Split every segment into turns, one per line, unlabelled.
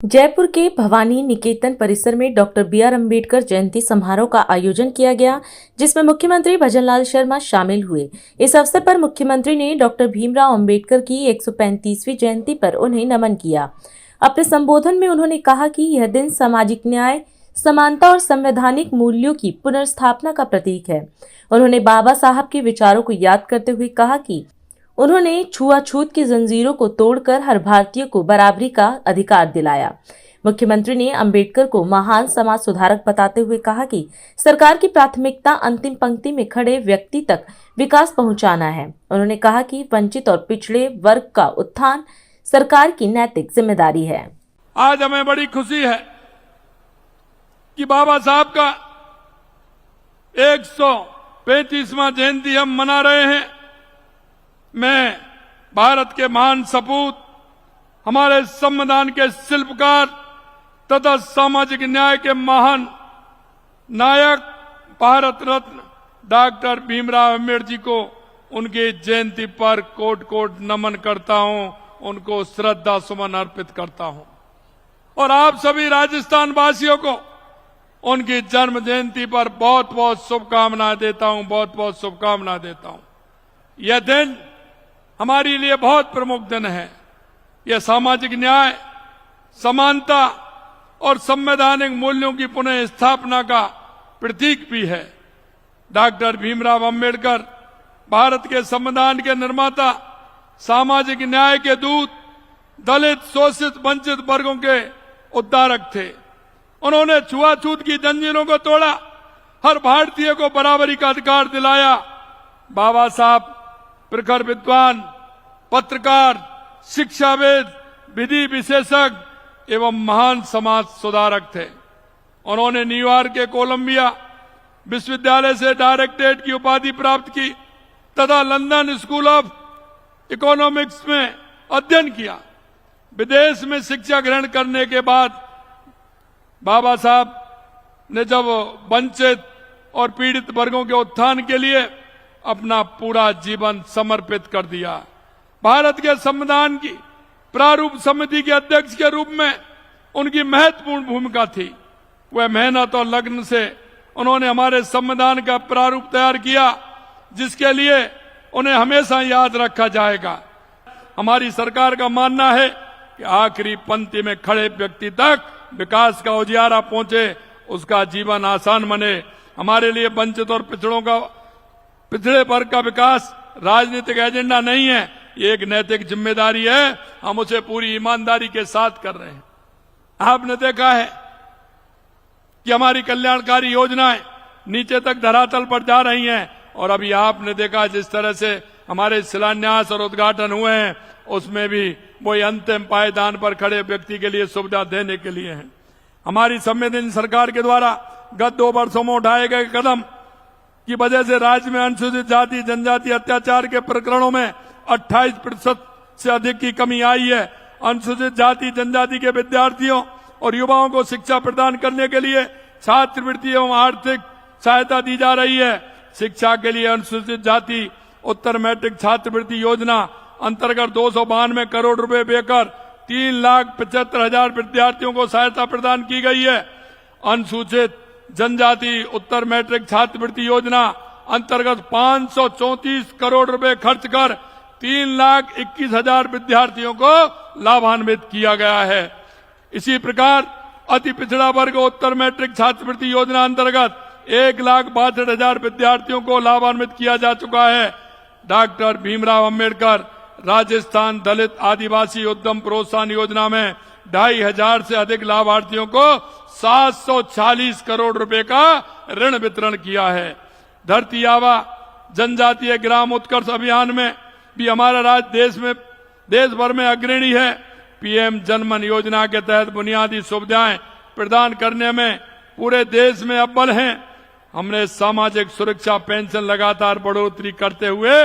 जयपुर के भवानी निकेतन परिसर में डॉक्टर बी.आर. अम्बेडकर जयंती समारोह का आयोजन किया गया, जिसमें मुख्यमंत्री भजनलाल शर्मा शामिल हुए। इस अवसर पर मुख्यमंत्री ने डॉक्टर भीमराव अम्बेडकर की 135वीं जयंती पर उन्हें नमन किया। अपने संबोधन में उन्होंने कहा कि यह दिन सामाजिक न्याय, समानता और संवैधानिक मूल्यों की पुनर्स्थापना का प्रतीक है। उन्होंने बाबा साहब के विचारों को याद करते हुए कहा कि उन्होंने छुआछूत की जंजीरों को तोड़कर हर भारतीय को बराबरी का अधिकार दिलाया। मुख्यमंत्री ने अंबेडकर को महान समाज सुधारक बताते हुए कहा कि सरकार की प्राथमिकता अंतिम पंक्ति में खड़े व्यक्ति तक विकास पहुंचाना है। उन्होंने कहा कि वंचित और पिछड़े वर्ग का उत्थान सरकार की नैतिक जिम्मेदारी है।
आज हमें बड़ी खुशी है कि बाबा साहब का 135वां जयंती हम मना रहे हैं। मैं भारत के महान सपूत, हमारे संविधान के शिल्पकार तथा सामाजिक न्याय के महान नायक भारत रत्न डॉक्टर भीमराव अम्बेडकर जी को उनकी जयंती पर कोट कोट नमन करता हूं, उनको श्रद्धा सुमन अर्पित करता हूं। और आप सभी राजस्थान वासियों को उनकी जन्म जयंती पर बहुत बहुत शुभकामनाएं देता हूं, बहुत बहुत शुभकामनाएं देता हूं। यह दिन हमारे लिए बहुत प्रमुख दिन है। यह सामाजिक न्याय, समानता और संवैधानिक मूल्यों की पुनः स्थापना का प्रतीक भी है। डॉक्टर भीमराव अम्बेडकर भारत के संविधान के निर्माता, सामाजिक न्याय के दूत, दलित, शोषित, वंचित वर्गों के उद्धारक थे। उन्होंने छुआछूत की जंजीरों को तोड़ा, हर भारतीय को बराबरी का अधिकार दिलाया। बाबा साहब प्रखर विद्वान, पत्रकार, शिक्षाविद, विधि विशेषज्ञ एवं महान समाज सुधारक थे। उन्होंने न्यूयॉर्क के कोलंबिया विश्वविद्यालय से डायरेक्टरेट की उपाधि प्राप्त की तथा लंदन स्कूल ऑफ इकोनॉमिक्स में अध्ययन किया। विदेश में शिक्षा ग्रहण करने के बाद बाबा साहब ने जब वंचित और पीड़ित वर्गों के उत्थान के लिए अपना पूरा जीवन समर्पित कर दिया। भारत के संविधान की प्रारूप समिति के अध्यक्ष के रूप में उनकी महत्वपूर्ण भूमिका थी। वह मेहनत और लगन से उन्होंने हमारे संविधान का प्रारूप तैयार किया, जिसके लिए उन्हें हमेशा याद रखा जाएगा। हमारी सरकार का मानना है कि आखिरी पंक्ति में खड़े व्यक्ति तक विकास का उजियारा पहुंचे, उसका जीवन आसान बने। हमारे लिए वंचित और पिछड़े वर्ग का विकास राजनीतिक एजेंडा नहीं है, ये एक नैतिक जिम्मेदारी है। हम उसे पूरी ईमानदारी के साथ कर रहे हैं। आपने देखा है कि हमारी कल्याणकारी योजनाएं नीचे तक धरातल पर जा रही हैं, और अभी आपने देखा जिस तरह से हमारे शिलान्यास और उद्घाटन हुए हैं, उसमें भी वही अंतिम पायदान पर खड़े व्यक्ति के लिए सुविधा देने के लिए है। हमारी संवेदनशील सरकार के द्वारा गत 2 वर्षों में उठाए गए कदम की वजह से राज्य में अनुसूचित जाति जनजाति अत्याचार के प्रकरणों में 28% से अधिक की कमी आई है। अनुसूचित जाति जनजाति के विद्यार्थियों और युवाओं को शिक्षा प्रदान करने के लिए छात्रवृत्ति एवं आर्थिक सहायता दी जा रही है। शिक्षा के लिए अनुसूचित जाति उत्तर मैट्रिक छात्रवृत्ति योजना अंतर्गत 292 करोड़ रुपए देकर 3,75,000 विद्यार्थियों को सहायता प्रदान की गई है। अनुसूचित जनजाति उत्तर मैट्रिक छात्रवृत्ति योजना अंतर्गत 534 करोड़ रुपए खर्च कर 3,21,000 विद्यार्थियों को लाभान्वित किया गया है। इसी प्रकार अति पिछड़ा वर्ग उत्तर मैट्रिक छात्रवृत्ति योजना अंतर्गत 1,62,000 विद्यार्थियों को लाभान्वित किया जा चुका है। डॉक्टर भीमराव अम्बेडकर राजस्थान दलित आदिवासी उद्यम प्रोत्साहन योजना में 2,500 से अधिक लाभार्थियों को 740 करोड़ रुपए का ऋण वितरण किया है। धरती आबा जनजातीय ग्राम उत्कर्ष अभियान में भी हमारा राज्य देश भर में अग्रणी है। पीएम जनमन योजना के तहत बुनियादी सुविधाएं प्रदान करने में पूरे देश में अव्वल हैं। हमने सामाजिक सुरक्षा पेंशन लगातार बढ़ोतरी करते हुए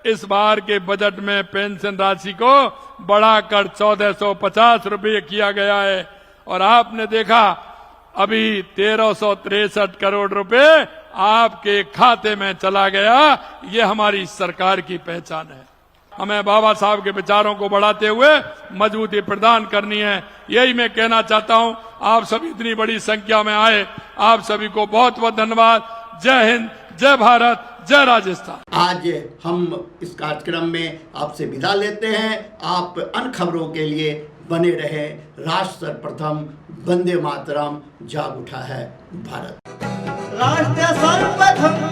इस बार के बजट में पेंशन राशि को बढ़ाकर 1,450 रुपये किया गया है। और आपने देखा अभी 1,363 करोड़ रुपए आपके खाते में चला गया। ये हमारी सरकार की पहचान है। हमें बाबा साहब के विचारों को बढ़ाते हुए मजबूती प्रदान करनी है। यही मैं कहना चाहता हूं। आप सभी इतनी बड़ी संख्या में आए, आप सभी को बहुत बहुत धन्यवाद। जय हिंद, जय भारत, जय राजस्थान।
आज हम इस कार्यक्रम में आपसे विदा लेते हैं। आप अन्य खबरों के लिए बने रहे। राष्ट्र सर्वप्रथम, वंदे मातरम, जाग उठा है भारत।
राष्ट्र सर्वप्रथम